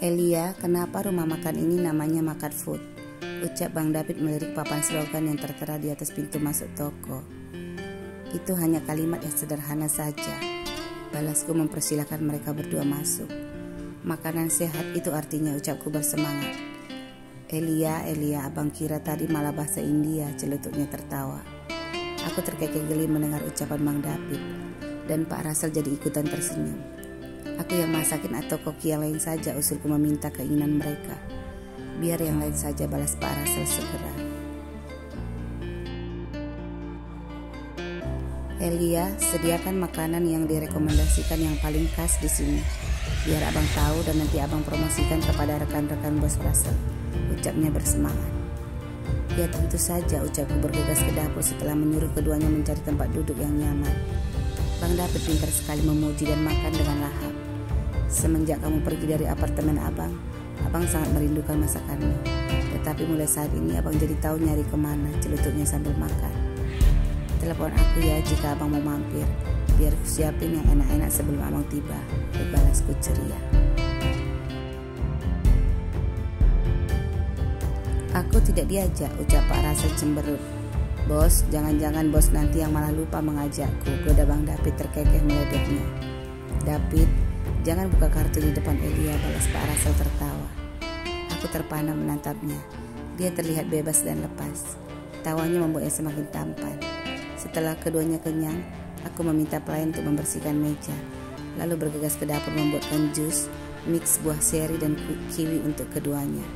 Elia, kenapa rumah makan ini namanya Makan Food? Ucap Bang David melirik papan slogan yang tertera di atas pintu masuk toko. Itu hanya kalimat yang sederhana saja. Balasku mempersilahkan mereka berdua masuk. Makanan sehat itu artinya, ucapku bersemangat. Elia, abang kira tadi malah bahasa India, celutuknya tertawa. Aku terkekeh geli mendengar ucapan Bang David, dan Pak Rasel jadi ikutan tersenyum. Aku yang masakin atau koki yang lain saja, usulku meminta keinginan mereka. Biar yang lain saja, balas Pak Rasel segera. Elia, sediakan makanan yang direkomendasikan yang paling khas di sini. Biar abang tahu dan nanti abang promosikan kepada rekan-rekan bos Rasel, ucapnya bersemangat. Ya tentu saja, ucapku bergegas ke dapur setelah menyuruh keduanya mencari tempat duduk yang nyaman. Bang David pintar sekali memuji dan makan dengan lahap. Semenjak kamu pergi dari apartemen abang sangat merindukan masakanmu. Tetapi mulai saat ini abang jadi tahu nyari kemana, celutuknya sambil makan. Telepon aku ya jika abang mau mampir, biar ku siapin yang enak-enak sebelum abang tiba, balasku ceria. Aku tidak diajak, ucap Pak Rasel cemberut. Bos, jangan-jangan bos nanti yang malah lupa mengajakku, goda Bang David terkekeh meledeknya. David, jangan buka kartu di depan Elia, balas Pak Rasel tertawa. Aku terpana menatapnya. Dia terlihat bebas dan lepas. Tawanya membuatnya semakin tampan. Setelah keduanya kenyang, aku meminta pelayan untuk membersihkan meja, lalu bergegas ke dapur membuatkan jus, mix buah seri dan kiwi untuk keduanya.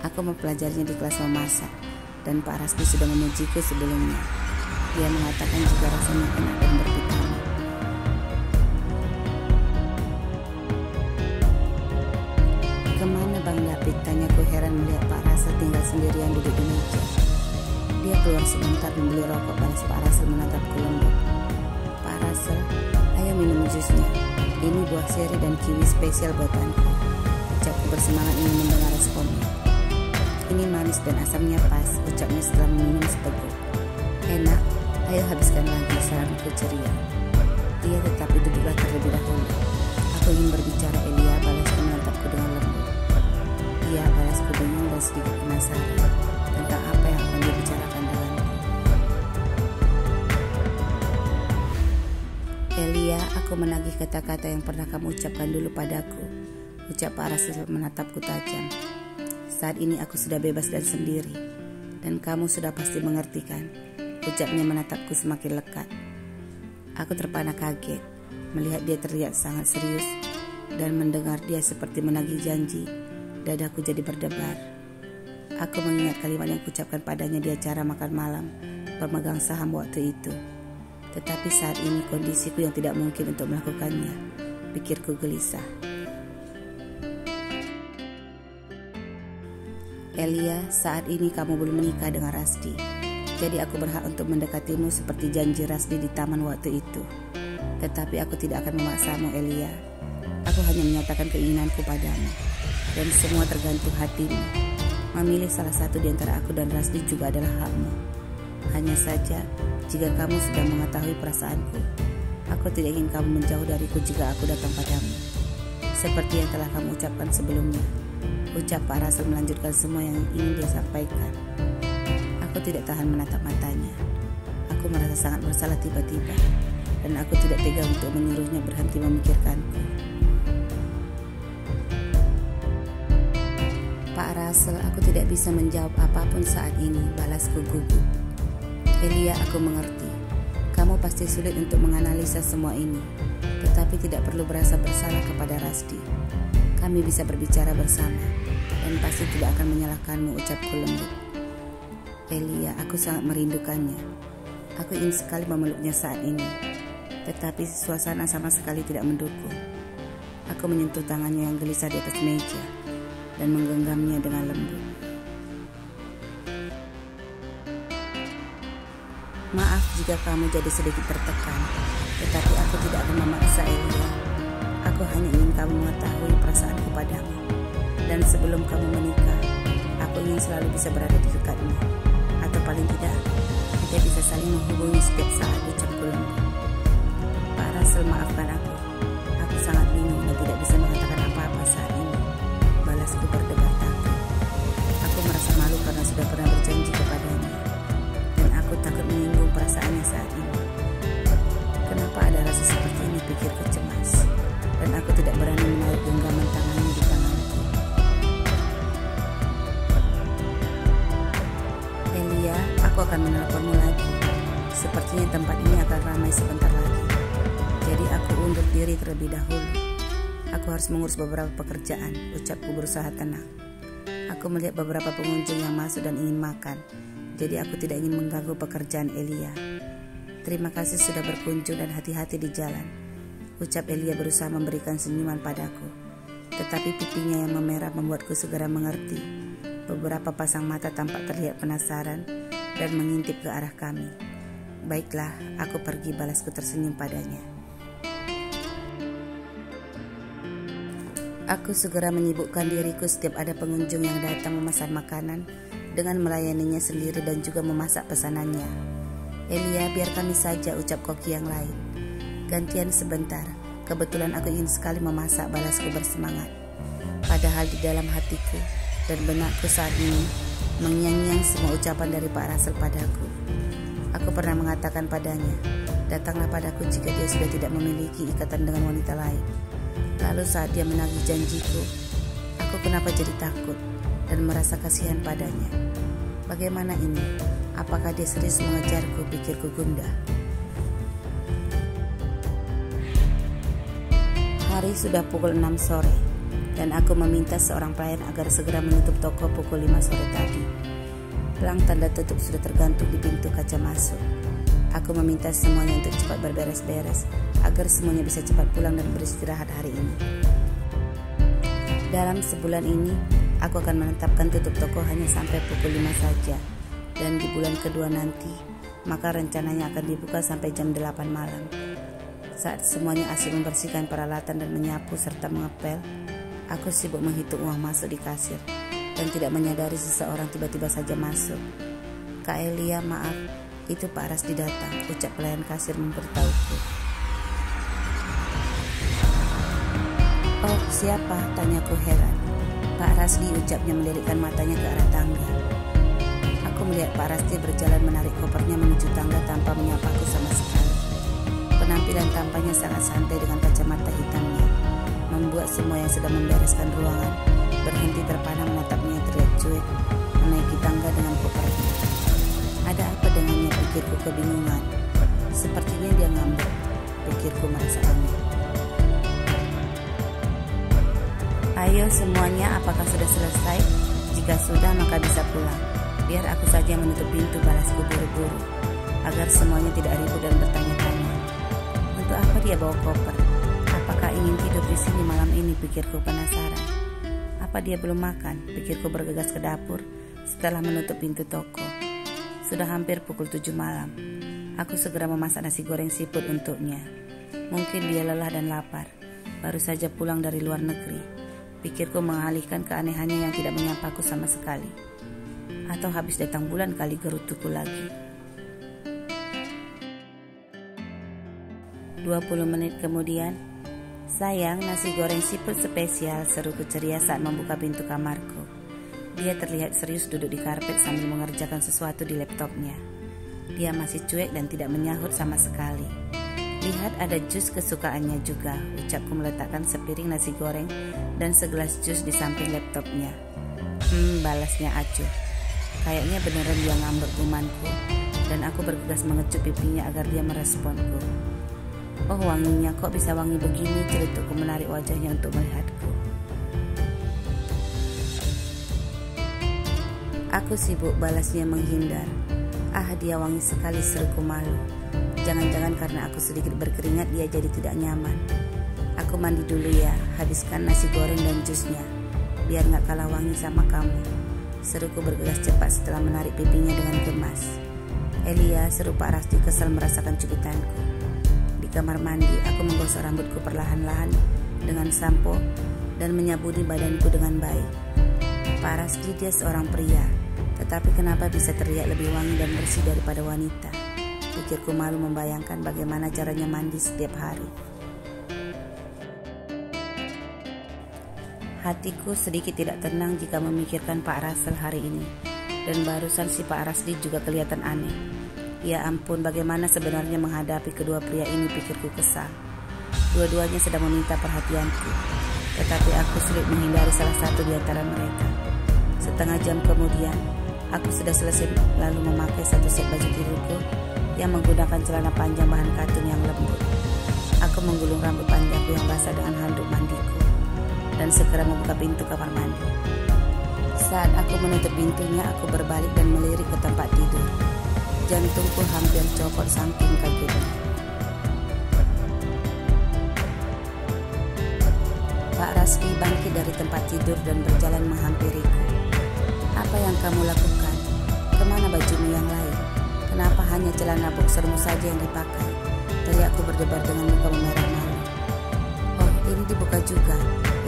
Aku mempelajarinya di kelas memasak, dan Pak Rasdi sudah memujiku sebelumnya. Dia mengatakan juga rasanya enak dan bervitamin. Kemana Bang David? Tanyaku heran melihat Pak Rasel tinggal sendirian duduk di meja. Dia keluar sebentar membeli rokok, balas Pak Rasel menatapku lembut. Pak Rasel, ayo minum jusnya. Ini buah seri dan kiwi spesial buatanku. Ucapku bersemangat ingin mendengar responnya. Ini manis dan asamnya pas, ucapnya setelah meminum seteguk. Enak, ayo habiskan lagi, saranku ceria. Dia tetapi duduklah terlebih dahulu. Aku ingin berbicara, Elia, balasku menatapku dengan lembut. Iya, balasku bingung dan sedikit penasaran tentang apa yang akan dibicarakan denganku. Elia, aku menagih kata-kata yang pernah kamu ucapkan dulu padaku, ucap Pak Rasel menatapku tajam. Saat ini aku sudah bebas dan sendiri, dan kamu sudah pasti mengerti kan, ucapnya menatapku semakin lekat. Aku terpana kaget, melihat dia terlihat sangat serius, dan mendengar dia seperti menagih janji, dadaku jadi berdebar. Aku mengingat kalimat yang kuucapkan padanya di acara makan malam pemegang saham waktu itu. Tetapi saat ini kondisiku yang tidak mungkin untuk melakukannya, pikirku gelisah. Elia, saat ini kamu belum menikah dengan Rasdi. Jadi aku berhak untuk mendekatimu seperti janji Rasdi di taman waktu itu. Tetapi aku tidak akan memaksamu, Elia. Aku hanya menyatakan keinginanku padamu. Dan semua tergantung hatimu. Memilih salah satu di antara aku dan Rasdi juga adalah hakmu. Hanya saja, jika kamu sudah mengetahui perasaanku, aku tidak ingin kamu menjauh dariku jika aku datang padamu. Seperti yang telah kamu ucapkan sebelumnya, ucap Pak Rasel melanjutkan semua yang ingin dia sampaikan. Aku tidak tahan menatap matanya. Aku merasa sangat bersalah tiba-tiba, dan aku tidak tega untuk menyuruhnya berhenti memikirkanku. Pak Rasel, aku tidak bisa menjawab apapun saat ini, balasku gugup. Elia, aku mengerti. Kamu pasti sulit untuk menganalisa semua ini, tetapi tidak perlu berasa bersalah kepada Rasdi. Kami bisa berbicara bersama, dan pasti tidak akan menyalahkanmu, ucapku lembut. Elia, aku sangat merindukannya. Aku ingin sekali memeluknya saat ini. tetapi suasana sama sekali tidak mendukung. Aku menyentuh tangannya yang gelisah di atas meja dan menggenggamnya dengan lembut. Maaf jika kamu jadi sedikit tertekan, tetapi aku tidak akan memaksa Elia. Aku hanya ingin kamu mengetahui perasaanku padamu. Dan sebelum kamu menikah, aku ingin selalu bisa berada di dekatmu. Atau paling tidak, kita bisa saling menghubungi setiap saat, ucapku lembut. Pak Russell, maafkan aku. Aku sangat bingung dan tidak bisa mengatakan apa-apa saat ini. Balasku berdebar takut. Aku merasa malu karena sudah pernah berjanji kepadanya. Dan aku takut menyinggung perasaannya saat ini. Kenapa ada rasa seperti ini, pikirku cemas. Dan aku tidak berani menarik genggaman tangannya di tanganku. Elia, aku akan menelponmu lagi. Sepertinya tempat ini akan ramai sebentar lagi. Jadi aku undur diri terlebih dahulu. Aku harus mengurus beberapa pekerjaan, ucapku berusaha tenang. Aku melihat beberapa pengunjung yang masuk dan ingin makan. Jadi aku tidak ingin mengganggu pekerjaan Elia. Terima kasih sudah berkunjung dan hati-hati di jalan, ucap Elia berusaha memberikan senyuman padaku. Tetapi pipinya yang memerah membuatku segera mengerti. Beberapa pasang mata tampak terlihat penasaran dan mengintip ke arah kami. Baiklah, aku pergi, balasku tersenyum padanya. Aku segera menyibukkan diriku setiap ada pengunjung yang datang memesan makanan dengan melayaninya sendiri dan juga memasak pesanannya. Elia, biar kami saja, ucap koki yang lain. Gantian sebentar, kebetulan aku ingin sekali memasak, balasku bersemangat. Padahal di dalam hatiku dan benakku saat ini mengyang-nyang semua ucapan dari Pak Russell padaku. Aku pernah mengatakan padanya, datanglah padaku jika dia sudah tidak memiliki ikatan dengan wanita lain. Lalu saat dia menagih janjiku, aku kenapa jadi takut dan merasa kasihan padanya. Bagaimana ini? Apakah dia serius mengejarku, pikirku gundah. Hari sudah pukul 6 sore dan aku meminta seorang pelayan agar segera menutup toko pukul 5 sore tadi. Pelang tanda tutup sudah tergantung di pintu kaca masuk. Aku meminta semuanya untuk cepat berberes-beres agar semuanya bisa cepat pulang dan beristirahat hari ini. Dalam sebulan ini, aku akan menetapkan tutup toko hanya sampai pukul 5 saja. Dan di bulan kedua nanti, maka rencananya akan dibuka sampai jam 8 malam. Saat semuanya asyik membersihkan peralatan dan menyapu serta mengepel, aku sibuk menghitung uang masuk di kasir dan tidak menyadari seseorang tiba-tiba saja masuk. Kak Elia, maaf, itu Pak Rusdi datang, ucap pelayan kasir memberitahuku. Oh, siapa? Tanyaku heran. Pak Rusdi, ucapnya melirikkan matanya ke arah tangga. Aku melihat Pak Rusdi berjalan menarik kopernya menuju tangga tanpa menyapaku sama sekali. Penampilan tampaknya sangat santai dengan kacamata hitamnya, membuat semua yang sedang membereskan ruangan berhenti terpana menatapnya yang terlihat cuek menaiki tangga dengan kopernya. Ada apa dengannya, pikirku kebingungan. Sepertinya dia ngambek, pikirku merasa aneh. Ayo semuanya, apakah sudah selesai? Jika sudah maka bisa pulang. Biar aku saja yang menutup pintu, balasku buru-buru agar semuanya tidak ribut dan bertanya-tanya. Untuk apa dia bawa koper? Apakah ingin tidur di sini malam ini, pikirku penasaran. Apa dia belum makan? Pikirku bergegas ke dapur setelah menutup pintu toko. Sudah hampir pukul 7 malam. Aku segera memasak nasi goreng siput untuknya. Mungkin dia lelah dan lapar, baru saja pulang dari luar negeri. Pikirku mengalihkan keanehannya yang tidak menyapaku sama sekali. Atau habis datang bulan kali, gerutuku lagi. 20 menit kemudian, sayang, nasi goreng siput spesial, seruku ceria saat membuka pintu kamarku. Dia terlihat serius duduk di karpet sambil mengerjakan sesuatu di laptopnya. Dia masih cuek dan tidak menyahut sama sekali. Lihat, ada jus kesukaannya juga, ucapku meletakkan sepiring nasi goreng dan segelas jus di samping laptopnya. Balasnya acuh. Kayaknya beneran dia ngambek gumanku, dan aku bergegas mengecup pipinya agar dia meresponku. Oh, wanginya, kok bisa wangi begini, celutukku menarik wajahnya untuk melihatku. Aku sibuk, balasnya menghindar. Ah, dia wangi sekali, seruku malu. jangan-jangan karena aku sedikit berkeringat dia jadi tidak nyaman. Aku mandi dulu ya, habiskan nasi goreng dan jusnya, biar gak kalah wangi sama kamu, seruku bergegas cepat setelah menarik pipinya dengan gemas. Elia, seru Pak Rasdi kesal merasakan cubitanku. Di kamar mandi, aku menggosok rambutku perlahan-lahan dengan sampo dan menyabuni badanku dengan baik. Pak Rasdi dia seorang pria, tetapi kenapa bisa terlihat lebih wangi dan bersih daripada wanita? Pikirku malu membayangkan bagaimana caranya mandi setiap hari. Hatiku sedikit tidak tenang jika memikirkan Pak Rasel hari ini. Dan barusan si Pak Rasdi juga kelihatan aneh. Ya ampun, bagaimana sebenarnya menghadapi kedua pria ini, pikirku kesal. Dua-duanya sedang meminta perhatianku, tetapi aku sulit menghindari salah satu di antara mereka. Setengah jam kemudian, aku sudah selesai lalu memakai satu set baju tidurku yang menggunakan celana panjang bahan katun yang lembut. Aku menggulung rambut panjangku yang basah dengan handuk mandiku dan segera membuka pintu kamar mandi. Saat aku menutup pintunya, aku berbalik dan melirik ke tempat tidur. Jantungku hampir copot saking kagetnya. Pak Rasdi bangkit dari tempat tidur dan berjalan menghampiriku. Apa yang kamu lakukan? Kemana bajumu yang lain? Kenapa hanya celana boxermu saja yang dipakai? Teriakku berdebar dengan muka memerah malu. Oh, ini dibuka juga,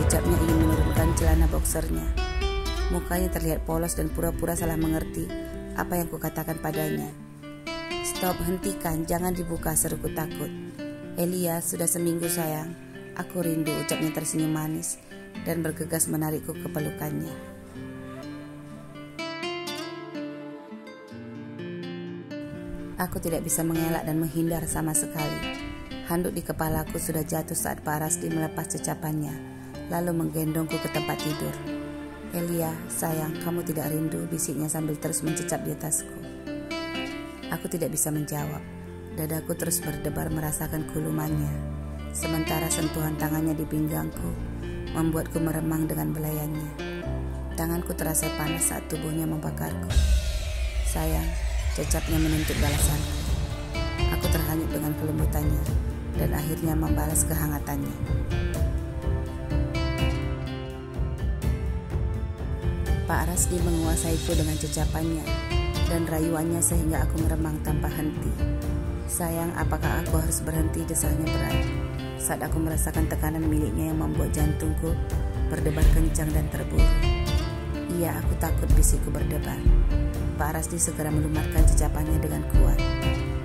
ucapnya ingin menurunkan celana boxernya. Mukanya terlihat polos dan pura-pura salah mengerti apa yang kukatakan padanya. Stop, hentikan, jangan dibuka, seruku takut. Elia, sudah seminggu sayang, aku rindu, ucapnya tersenyum manis dan bergegas menarikku ke pelukannya. Aku tidak bisa mengelak dan menghindar sama sekali. Handuk di kepalaku sudah jatuh saat Pak Rasdi melepas cecapannya, lalu menggendongku ke tempat tidur. Elia, sayang, kamu tidak rindu, bisiknya sambil terus mencecap di atasku. Aku tidak bisa menjawab. Dadaku terus berdebar merasakan kulumannya, sementara sentuhan tangannya di pinggangku membuatku meremang dengan belayannya. Tanganku terasa panas saat tubuhnya membakarku. Sayang, cecapnya menuntut balasanku. Aku terhanyut dengan kelembutannya dan akhirnya membalas kehangatannya. Pak Rasdi menguasaiku dengan cecapannya dan rayuannya sehingga aku meremang tanpa henti. Sayang, apakah aku harus berhenti, desahnya berat saat aku merasakan tekanan miliknya yang membuat jantungku berdebar kencang dan terburu. Iya, aku takut, bisikku berdebar. Pak Rasdi segera melumatkan cecapannya dengan kuat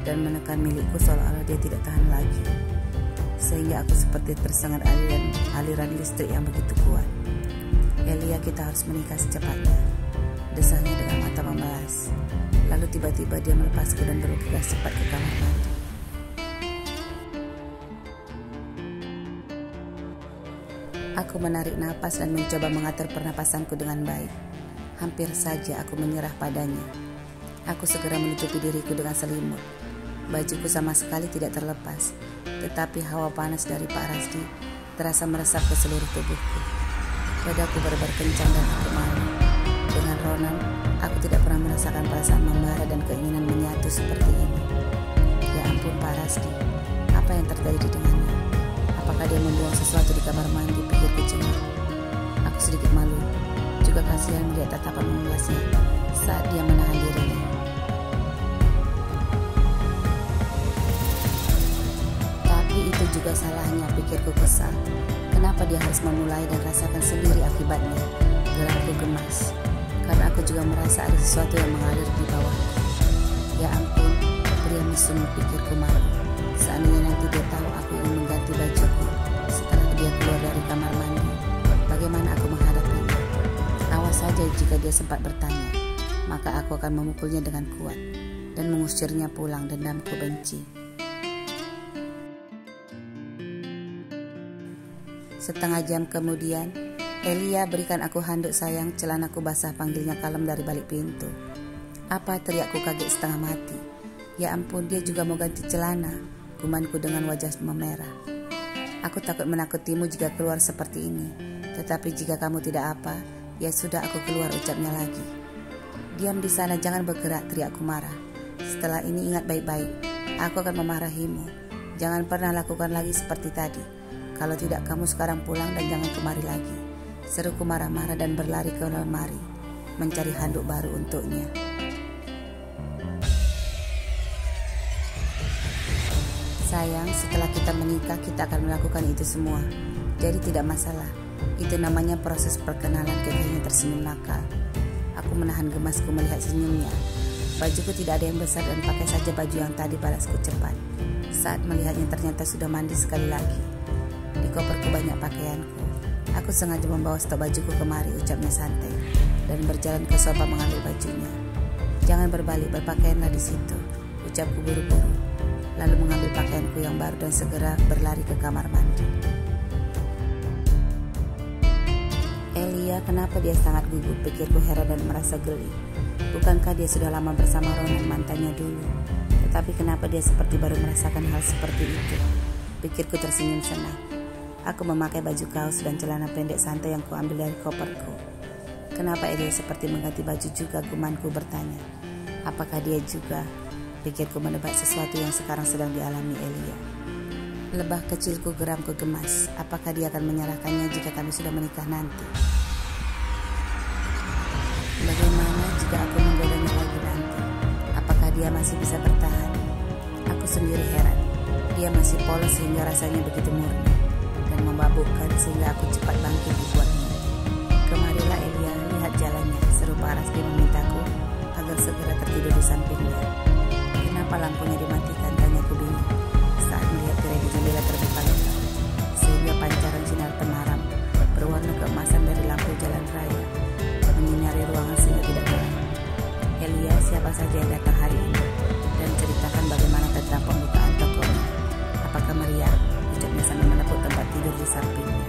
dan menekan milikku seolah-olah dia tidak tahan lagi, sehingga aku seperti tersengat aliran listrik yang begitu kuat. Elia, kita harus menikah secepatnya, desahnya dengan mata membalas. Lalu tiba-tiba dia melepasku dan bergegas cepat ke kamar mandi. Aku menarik napas dan mencoba mengatur pernapasanku dengan baik. Hampir saja aku menyerah padanya. Aku segera menutupi diriku dengan selimut. Bajuku sama sekali tidak terlepas, tetapi hawa panas dari Pak Rasdi terasa meresap ke seluruh tubuhku. Dadaku berdebar kencang dan aku malu. Dengan Ronan, aku tidak pernah merasakan perasaan membara dan keinginan menyatu seperti ini. Ya ampun, Pak Rasdi, apa yang terjadi dengannya? Apakah dia membuang sesuatu di kamar mandi, pikirku cengar. Aku sedikit malu, juga kasihan melihat tatapan memulasnya saat dia menahan dirinya. Tapi itu juga salahnya, pikirku kesal. Kenapa dia harus memulai dan rasakan sendiri akibatnya? Gerakku gemas, karena aku juga merasa ada sesuatu yang mengalir di bawah. Ya ampun, pria mesum, pikirku malu. Seandainya nanti dia tahu aku ingin mengganti bajuku setelah dia keluar dari kamar mandi, bagaimana aku menghadapinya? Awas saja jika dia sempat bertanya, maka aku akan memukulnya dengan kuat dan mengusirnya pulang, dendamku benci. Setengah jam kemudian, Elia berikan aku handuk, sayang, celanaku basah, panggilnya kalem dari balik pintu. Apa, teriakku kaget setengah mati. Ya ampun, dia juga mau ganti celana, gumanku dengan wajah memerah. Aku takut menakutimu jika keluar seperti ini, tetapi jika kamu tidak apa, ya sudah, aku keluar, ucapnya lagi. Diam di sana, jangan bergerak, teriakku marah. Setelah ini ingat baik-baik, Aku akan memarahimu. Jangan pernah lakukan lagi seperti tadi. Kalau tidak, kamu sekarang pulang dan jangan kemari lagi. Seruku marah-marah dan berlari ke lemari, mencari handuk baru untuknya. Sayang, setelah kita menikah, kita akan melakukan itu semua. Jadi tidak masalah. Itu namanya proses perkenalan, kekehnya tersenyum nakal. Aku menahan gemasku melihat senyumnya. Bajuku tidak ada yang besar dan pakai saja baju yang tadi, balasku cepat. Saat melihatnya ternyata sudah mandi sekali lagi. Di koperku banyak pakaianku. Aku sengaja membawa stok bajuku kemari, ucapnya santai, dan berjalan ke sofa mengambil bajunya. Jangan berbalik, berpakaianlah di situ, ucapku buru-buru. Lalu mengambil pakaianku yang baru dan segera berlari ke kamar mandi. Elia, kenapa dia sangat gugup? Pikirku heran dan merasa geli. Bukankah dia sudah lama bersama Ronan, mantannya dulu? Tetapi kenapa dia seperti baru merasakan hal seperti itu? Pikirku tersenyum senang. Aku memakai baju kaos dan celana pendek santai yang kuambil dari koperku. Kenapa Elia seperti mengganti baju juga? Gumanku bertanya. Apakah dia juga? Pikirku menebak sesuatu yang sekarang sedang dialami Elia. Lebah kecilku geramku gemas. Apakah dia akan menyalahkannya jika kami sudah menikah nanti? Bagaimana jika aku menggodanya lagi nanti? Apakah dia masih bisa bertahan? Aku sendiri heran. Dia masih polos sehingga rasanya begitu murni dan membabukkan sehingga aku cepat bangkit dibuatnya. Kemarilah Elia, lihat jalannya, seru Pak Rasdi memintaku agar segera tertidur di sampingnya. Kenapa lampunya dimatikan? Tanyaku bingung saat melihat tirai di jendela terbuka lebar, sehingga pancaran sinar temaram berwarna keemasan dari lampu jalan raya menyinari ruangan sehingga tidak gelap. Elia, siapa saja yang datang hari ini? Dan ceritakan bagaimana tentang pembukaan tokonya. Apakah meriah? Ucapnya sambil menepuk tempat tidur di sampingnya.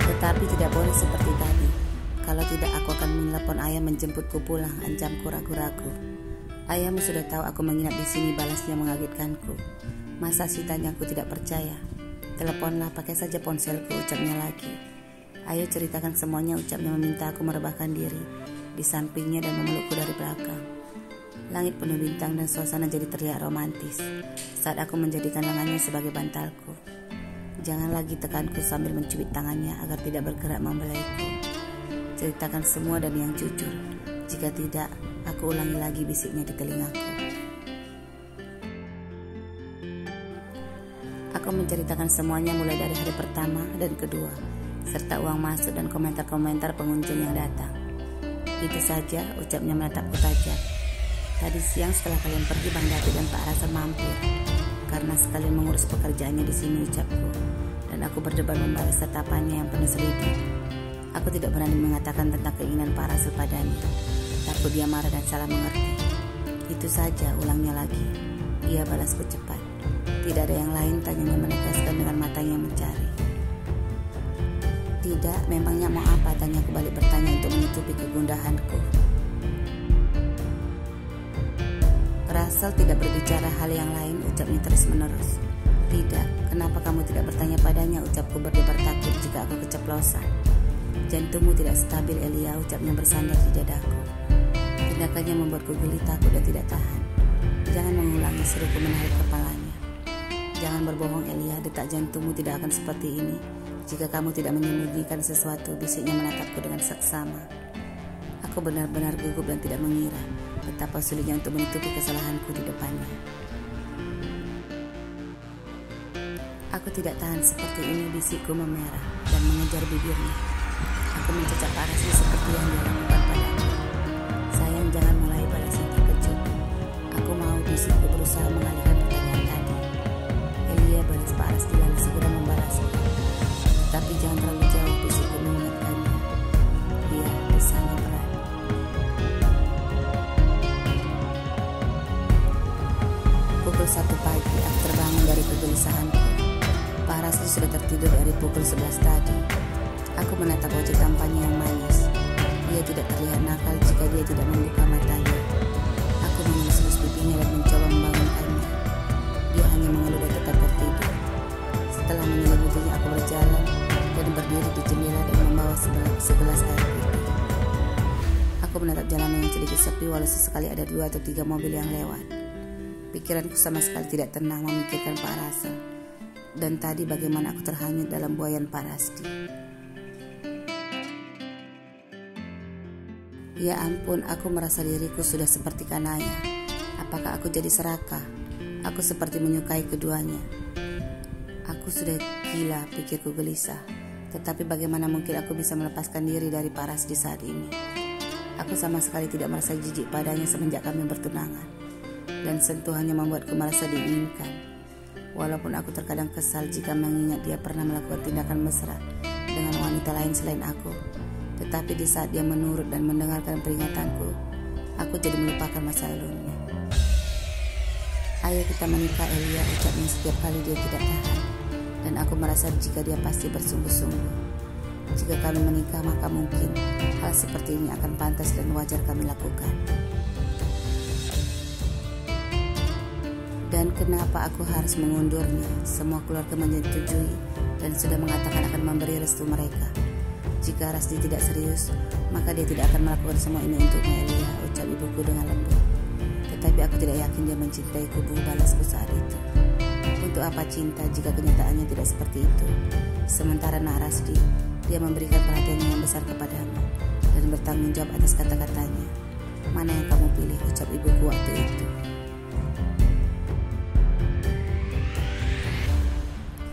Tetapi tidak boleh seperti tadi. Kalau tidak, aku akan menelepon ayah menjemputku pulang, ancamku ragu-ragu. Ayahmu sudah tahu aku menginap di sini, balasnya mengagetkanku. Masa sih, tanyaku tidak percaya. Teleponlah, pakai saja ponselku, ucapnya lagi. Ayo ceritakan semuanya, ucapnya meminta aku merebahkan diri di sampingnya dan memelukku dari belakang. Langit penuh bintang dan suasana jadi terlihat romantis saat aku menjadikan lengannya sebagai bantalku. Jangan lagi, tekanku sambil mencubit tangannya agar tidak bergerak membelaiku. Ceritakan semua dan yang jujur. Jika tidak, aku ulangi lagi, bisiknya di telingaku. Aku menceritakan semuanya mulai dari hari pertama dan kedua, serta uang masuk dan komentar-komentar pengunjung yang datang. Itu saja, ucapnya menatapku tajam. Tadi siang setelah kalian pergi, Bang David dan Pak Rasan mampir karena sekalian mengurus pekerjaannya di sini, ucapku. Dan aku berdebar membalas tatapannya yang penuh selidiki. Aku tidak berani mengatakan tentang keinginan Pak Rasul padanya. Takut dia marah dan salah mengerti. Itu saja, ulangnya lagi. Ia balasku cepat. Tidak ada yang lain, tanyanya menegaskan dengan matanya yang mencari. Tidak, memangnya mau apa? Tanyaku balik bertanya untuk menutupi kegundahanku. Russell tidak berbicara hal yang lain, ucapnya terus menerus. Tidak, kenapa kamu tidak bertanya padanya? Ucapku berdebar takut jika aku keceplosan. Jantungmu tidak stabil Elia, ucapnya bersandar di dadaku. Tindakannya membuatku geli, takut dan tidak tahan. Jangan mengulangi, seruku menarik kepalanya. Jangan berbohong Elia, detak jantungmu tidak akan seperti ini jika kamu tidak menyembunyikan sesuatu, bisiknya menatapku dengan seksama. Aku benar-benar gugup dan tidak mengira betapa sulitnya untuk menutupi kesalahanku di depannya. Aku tidak tahan seperti ini, bisikku memerah dan mengejar bibirnya. Aku mencecap parasnya seperti yang dia lakukan padaku. Sayang, jangan mulai, balasnya terkejut. Aku mau, bisikku berusaha mengalihkan pertanyaan tadi. Elia, balas Paras lalu segera membalasku. Tapi jangan terlalu jauh, bisikku mengingatkannya. Iya, desanya berat. Pukul 1 pagi, aku terbangun dari kegelisahanku. Paras sudah tertidur dari pukul 11 tadi. Aku menatap wajah tampannya yang manis. Dia tidak terlihat nakal jika dia tidak membuka matanya. Aku mengelus-elus pipinya dan mencoba membangunkannya. Dia hanya mengeluh dan tetap tertidur. Setelah menyelubutinya, aku berjalan dan berdiri di jendela dan membawa segelas air putih. Aku menatap jalanan yang sedikit sepi walau sesekali ada 2 atau 3 mobil yang lewat. Pikiranku sama sekali tidak tenang memikirkan Pak Russell. Dan tadi bagaimana aku terhanyut dalam buayan Pak Rasdi. Ya ampun, aku merasa diriku sudah seperti Kanaya. Apakah aku jadi serakah? Aku seperti menyukai keduanya. Aku sudah gila, pikirku gelisah. Tetapi bagaimana mungkin aku bisa melepaskan diri dari Pak Rasdi saat ini? Aku sama sekali tidak merasa jijik padanya semenjak kami bertunangan. Dan sentuhannya membuatku merasa diinginkan. Walaupun aku terkadang kesal jika mengingat dia pernah melakukan tindakan mesra dengan wanita lain selain aku. Tetapi di saat dia menurut dan mendengarkan peringatanku, aku jadi melupakan masa lalunya. Ayo kita menikah, Elia, ucapnya setiap kali dia tidak tahan. Dan aku merasa jika dia pasti bersungguh-sungguh. Jika kami menikah maka mungkin hal seperti ini akan pantas dan wajar kami lakukan. Dan kenapa aku harus mengundurnya? Semua keluarga menyetujui dan sudah mengatakan akan memberi restu mereka. Jika Rasdi tidak serius, maka dia tidak akan melakukan semua ini untukmu, Elia, ucap ibuku dengan lembut. Tetapi aku tidak yakin dia mencintaiku, Bu, balasku saat itu. Untuk apa cinta jika kenyataannya tidak seperti itu? Sementara Nak Rasdi, dia memberikan perhatiannya yang besar kepadamu dan bertanggung jawab atas kata-katanya. Mana yang kamu pilih, ucap ibuku waktu itu.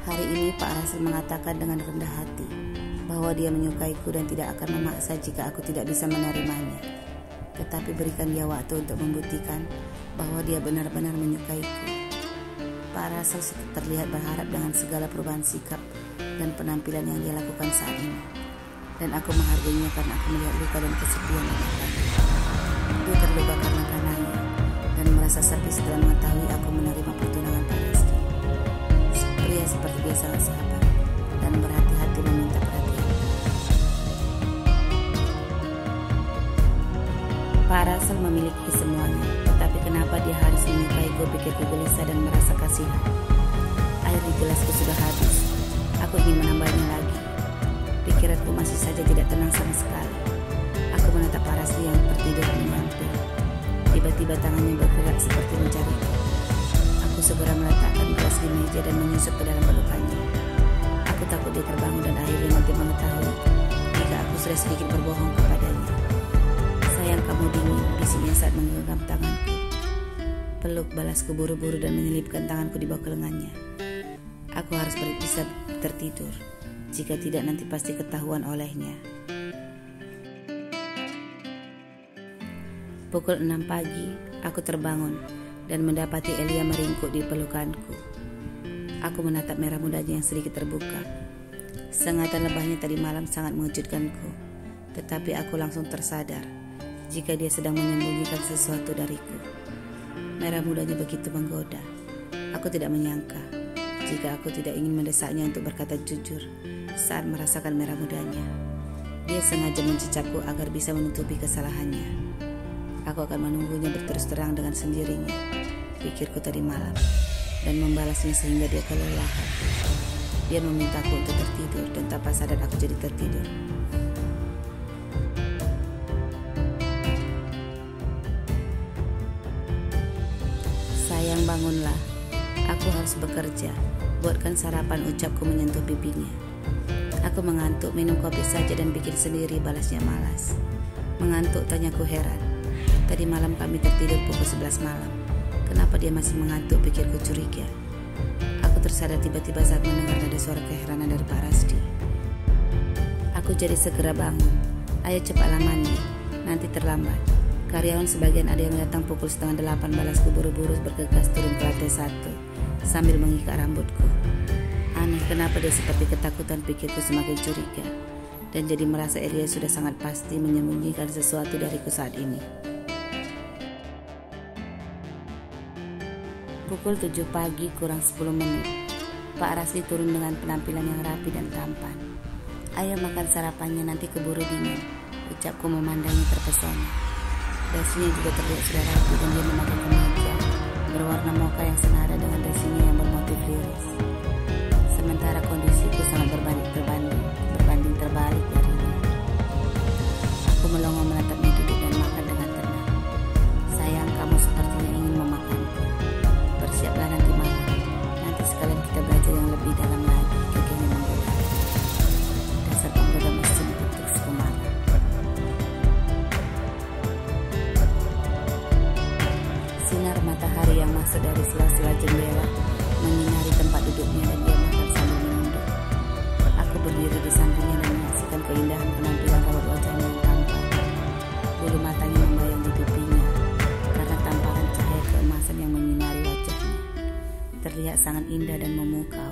Hari ini Pak Russell mengatakan dengan rendah hati bahwa dia menyukaiku dan tidak akan memaksa jika aku tidak bisa menerimanya. Tetapi berikan dia waktu untuk membuktikan bahwa dia benar-benar menyukaiku. Pak Russell terlihat berharap dengan segala perubahan sikap dan penampilan yang dia lakukan saat ini. Dan aku menghargainya karena aku melihat luka dan kesepian di matanya. Dia terluka karena Kanaya dan merasa sedih setelah mengetahui aku menerima pertunangan Pak Rasdi. Pria seperti dia sangat sabar dan berhati-hati meminta perhatian. Pak Russell memiliki semuanya, tetapi kenapa dia harus menyukaiku, pikirku gelisah dan merasa kasihan. Air di gelasku sudah habis. Aku ingin menambahnya lagi. Pikiranku masih saja tidak tenang sama sekali. Aku menatap Pak Rasdi yang tertidur menyamping. Tiba-tiba tangannya bergerak seperti mencariku. Aku segera meletakkan gelas di meja dan menyusup ke dalam pelukannya. Aku takut dia terbangun dan akhirnya nanti mengetahui jika aku sudah sedikit berbohong kepadanya. Sayang, kamu dingin, bisiknya saat menggenggam tanganku. Peluk, balasku buru-buru dan menyelipkan tanganku di bawah lengannya. Aku harus bisa tertidur. Jika tidak nanti pasti ketahuan olehnya. Pukul 6 pagi, aku terbangun dan mendapati Elia meringkuk di pelukanku. Aku menatap merah mudanya yang sedikit terbuka. Sengatan lebahnya tadi malam sangat mengejutkanku. Tetapi aku langsung tersadar jika dia sedang menyembunyikan sesuatu dariku. Merah mudanya begitu menggoda. Aku tidak menyangka jika aku tidak ingin mendesaknya untuk berkata jujur saat merasakan merah mudanya. Dia sengaja mencicapku agar bisa menutupi kesalahannya. Aku akan menunggunya berterus terang dengan sendirinya, pikirku tadi malam, dan membalasnya sehingga dia kelelahan. Dia memintaku untuk tertidur dan tanpa sadar aku jadi tertidur. Sayang, bangunlah. Aku harus bekerja. Buatkan sarapan, ucapku menyentuh pipinya. Aku mengantuk, minum kopi saja dan bikin sendiri, balasnya malas. Mengantuk, tanyaku heran. Tadi malam kami tertidur pukul 11 malam. Kenapa dia masih mengantuk, pikirku curiga. Aku tersadar tiba-tiba saat mendengar ada suara keheranan dari Pak Rasdi. Aku jadi segera bangun. Ayo cepatlah mandi, nanti terlambat. Karyawan sebagian ada yang datang pukul 7:30, balasku buru-buru bergegas turun ke lantai 1 sambil mengikat rambutku. Aneh, kenapa dia seperti ketakutan, pikirku semakin curiga. Dan jadi merasa Elia sudah sangat pasti menyembunyikan sesuatu dariku saat ini. Pukul 7 pagi kurang 10 menit. Pak Rasdi turun dengan penampilan yang rapi dan tampan. Ayo makan sarapannya, nanti keburu dingin, ucapku memandangnya terpesona. Dasinya juga terlihat sudah rapi dan dia memakai kemeja berwarna mocha yang senada dengan dasinya yang bermotif liris. Sementara kondisiku sangat berbanding terbalik darinya. Aku melongo menatapnya duduk dan makan dengan tenang. sekalian kita belajar yang lebih dalam lagi, kekehnya menggoda. Dasar pemuda mesin putus pemarah. Sinar matahari yang masuk dari sela-sela jendela menyinari tempat duduknya dan dia makan sambil menunduk. Aku berdiri di sampingnya dan menyaksikan keindahan penampilan raut wajahnya yang tampan. Bulu matanya membayang di pipinya karena tamparan cahaya keemasan yang menyinari wajahnya. Terlihat sangat indah dan memukau.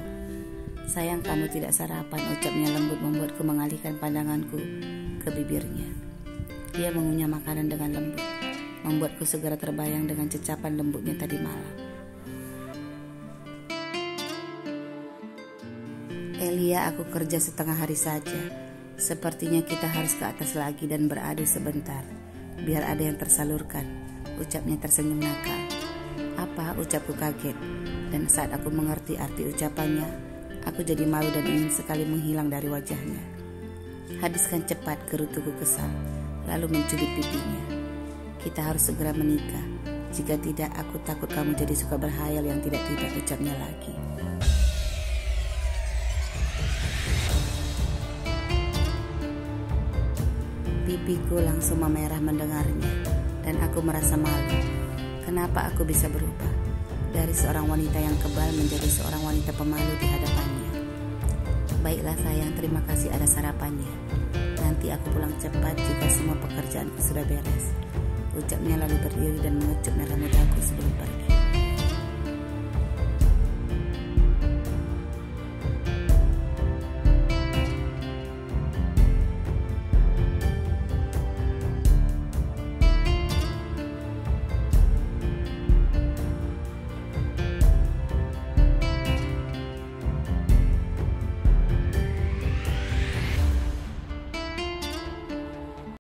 Sayang kamu tidak sarapan, ucapnya lembut membuatku mengalihkan pandanganku ke bibirnya. Dia mengunyah makanan dengan lembut, membuatku segera terbayang dengan cecapan lembutnya tadi malam. Elia, aku kerja setengah hari saja. Sepertinya kita harus ke atas lagi dan beradu sebentar, biar ada yang tersalurkan, ucapnya tersenyum nakal. Apa? Ucapku kaget. Dan saat aku mengerti arti ucapannya, aku jadi malu dan ingin sekali menghilang dari wajahnya. Habiskan cepat, gerutuku kesal, lalu mencubit pipinya. Kita harus segera menikah. Jika tidak, aku takut kamu jadi suka berhayal yang tidak-tidak, ucapnya lagi. Pipiku langsung memerah mendengarnya, dan aku merasa malu. Kenapa aku bisa berubah dari seorang wanita yang kebal menjadi seorang wanita pemalu di hadapannya? Baiklah sayang, terima kasih ada sarapannya. Nanti aku pulang cepat jika semua pekerjaanku sudah beres, ucapnya lalu berdiri dan mengecup merah mudaku sebelum pergi.